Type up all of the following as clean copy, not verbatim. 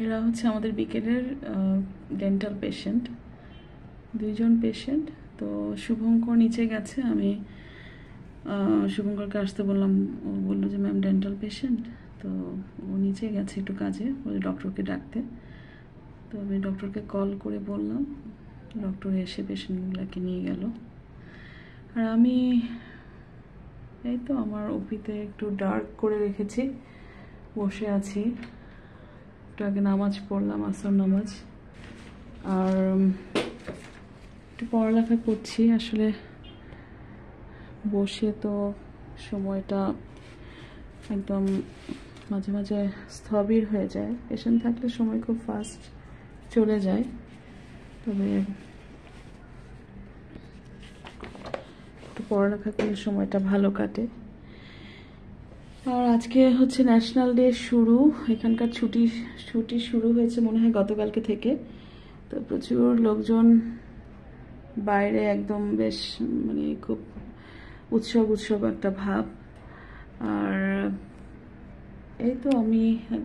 এরা হচ্ছে আমাদের বিকেলের ডেন্টাল পেশেন্ট, দুইজন পেশেন্ট। তো শুভঙ্কর নিচে গেছে, আমি শুভঙ্করকে আসতে বললাম, ও বললো যে ম্যাম ডেন্টাল পেশেন্ট। তো ও নিচে গেছে একটু কাজে, ওই ডক্টরকে ডাকতে। তো আমি ডক্টরকে কল করে বললাম, ডক্টর এসে পেশেন্টগুলোকে নিয়ে গেল। আর আমি এই তো আমার ওপিতে একটু ডার্ক করে রেখেছি, বসে আছি। একটু আগে নামাজ পড়লাম, আসর নামাজ, আর একটু পড়ালেখা করছি। আসলে বসে তো সময়টা একদম মাঝে মাঝে স্থবির হয়ে যায়, পেশেন্ট থাকলে সময় খুব ফাস্ট চলে যায়, তবে একটু পড়ালেখা করলে সময়টা ভালো কাটে। আর আজকে হচ্ছে ন্যাশনাল ডে শুরু, এখানকার ছুটি শুরু হয়েছে মনে হয় গতকালকে থেকে। তো প্রচুর লোকজন বাইরে, একদম বেশ মানে খুব উৎসব একটা ভাব। আর এই তো আমি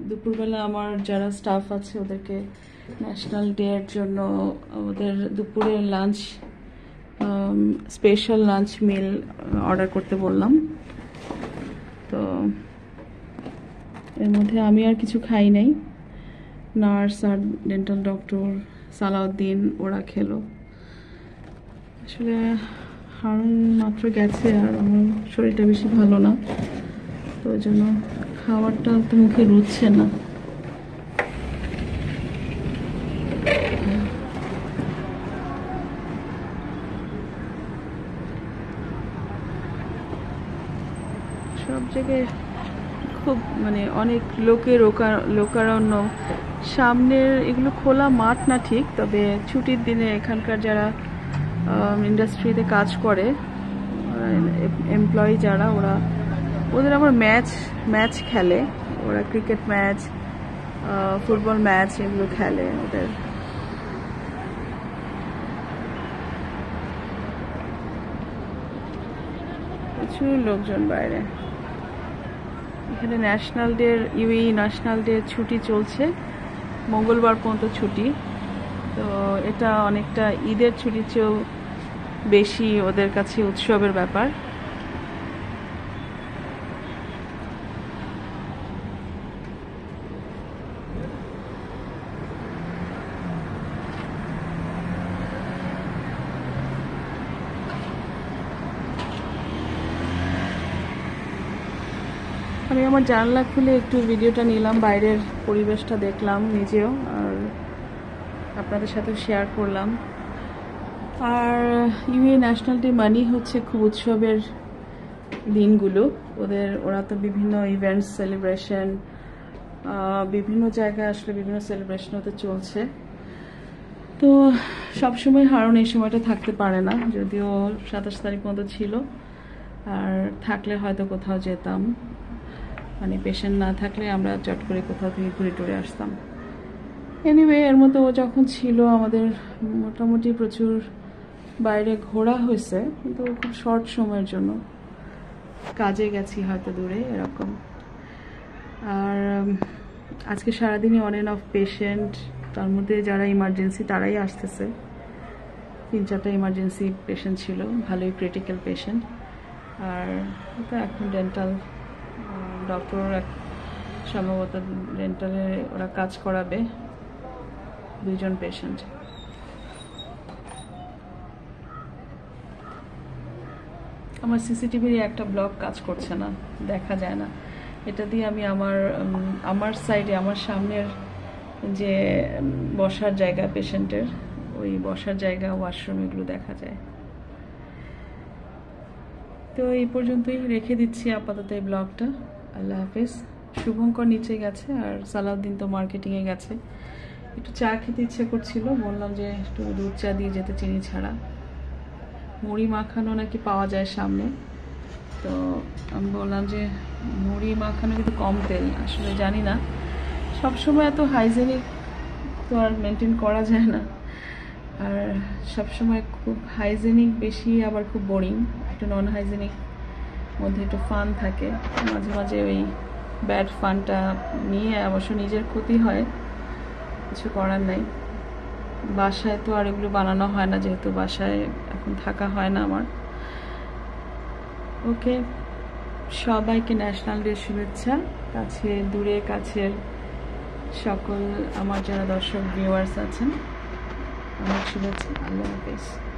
দুপুরবেলা আমার যারা স্টাফ আছে ওদেরকে ন্যাশনাল ডে এর জন্য ওদের দুপুরের লাঞ্চ, স্পেশাল লাঞ্চ মিল অর্ডার করতে বললাম। তো এর মধ্যে আমি আর কিছু খাই নাই, নার্স আর ডেন্টাল ডক্টর সালাউদ্দিন ওরা খেলো। আসলে হারুন মাত্র গেছে আর আমার শরীরটা বেশি ভালো না, তো ওই জন্য খাবারটা তো মুখে রুচছে না। সব জায়গায় খুব মানে অনেক লোকারণ্য, সামনের এগুলো খোলা মাঠ না ঠিক, তবে ছুটির দিনে এখানকার যারা ইন্ডাস্ট্রিতে কাজ করে, এমপ্লয়ি যারা, ওদের আবার ম্যাচ খেলে, ওরা ক্রিকেট ম্যাচ, ফুটবল ম্যাচ এগুলো খেলে ওদের। প্রচুর লোকজন বাইরে। এখানে ইউএই ন্যাশনাল ডে ছুটি চলছে, মঙ্গলবার পর্যন্ত ছুটি। তো এটা অনেকটা ঈদের ছুটির চেয়েও বেশি ওদের কাছে উৎসবের ব্যাপার। আমি আমার জানলা খুলে একটু ভিডিওটা নিলাম, বাইরের পরিবেশটা দেখলাম নিজেও, আর আপনাদের সাথেও শেয়ার করলাম। আর ইউএই ন্যাশনাল ডে মানি হচ্ছে খুব উৎসবের দিনগুলো ওরা তো বিভিন্ন ইভেন্টস, সেলিব্রেশন, বিভিন্ন জায়গায় আসলে বিভিন্ন সেলিব্রেশন হতে চলছে। তো সবসময় হারুন এই সময়টা থাকতে পারে না, যদিও 27 তারিখ পর্যন্ত ছিল, আর থাকলে হয়তো কোথাও যেতাম, মানে পেশেন্ট না থাকলে আমরা চট করে কোথাও থেকে ঘুরে টুরে আসতাম। এনিওয়ে, এর মতো ও যখন ছিল আমাদের মোটামুটি প্রচুর বাইরে ঘোরা হয়েছে, কিন্তু খুব শর্ট সময়ের জন্য, কাজে গেছি হয়তো দূরে এরকম। আর আজকে সারাদিনই অন এন্ড অফ পেশেন্ট, তার মধ্যে যারা ইমার্জেন্সি তারাই আসতেছে, 3-4টা ইমার্জেন্সি পেশেন্ট ছিল, ভালোই ক্রিটিক্যাল পেশেন্ট। আর তো এখন ডেন্টাল ডক্টর সম্ভবত ডেন্টালে ওরা কাজ করাবে, 2জন পেশেন্ট। আমার সিসিটিভির একটা ব্লক কাজ করছে না, দেখা যায় না। এটা দিয়ে আমি আমার সাইডে, আমার সামনের যে বসার জায়গা পেশেন্টের, ওই বসার জায়গা, ওয়াশরুম, এগুলো দেখা যায়। তো এই পর্যন্তই রেখে দিচ্ছি আপাতত এই ব্লগটা। আল্লাহ হাফেজ। শুভঙ্কর নিচে গেছে আর সালাউদ্দিন তো মার্কেটিংয়ে গেছে। একটু চা খেতে ইচ্ছে করছিল, বললাম যে একটু দুধ চা দিয়ে যেতে, চিনি ছাড়া। মুড়ি মাখানো নাকি পাওয়া যায় সামনে, তো আমি বললাম যে মুড়ি মাখানো কিন্তু কম তেল, আসলে জানি না সবসময় এত হাইজেনিক তো আর মেনটেন করা যায় না, আর সবসময় খুব হাইজেনিক বেশি আবার খুব বোরিং, একটু নন হাইজেনিক মধ্যে একটু ফান থাকে, মাঝে মাঝে ওই ব্যাড ফানটা নিয়ে অবশ্য নিজের ক্ষতি হয়, কিছু করার নাই। বাসায় তো আর এগুলো বানানো হয় না, যেহেতু বাসায় এখন থাকা হয় না আমার। ওকে, সবাইকে ন্যাশনাল ডে শুভেচ্ছা, কাছে দূরে কাছের সকল আমার যারা দর্শক ভিউয়ার্স আছেন, অনেক শুভেচ্ছা। আল্লাহ হাফেজ।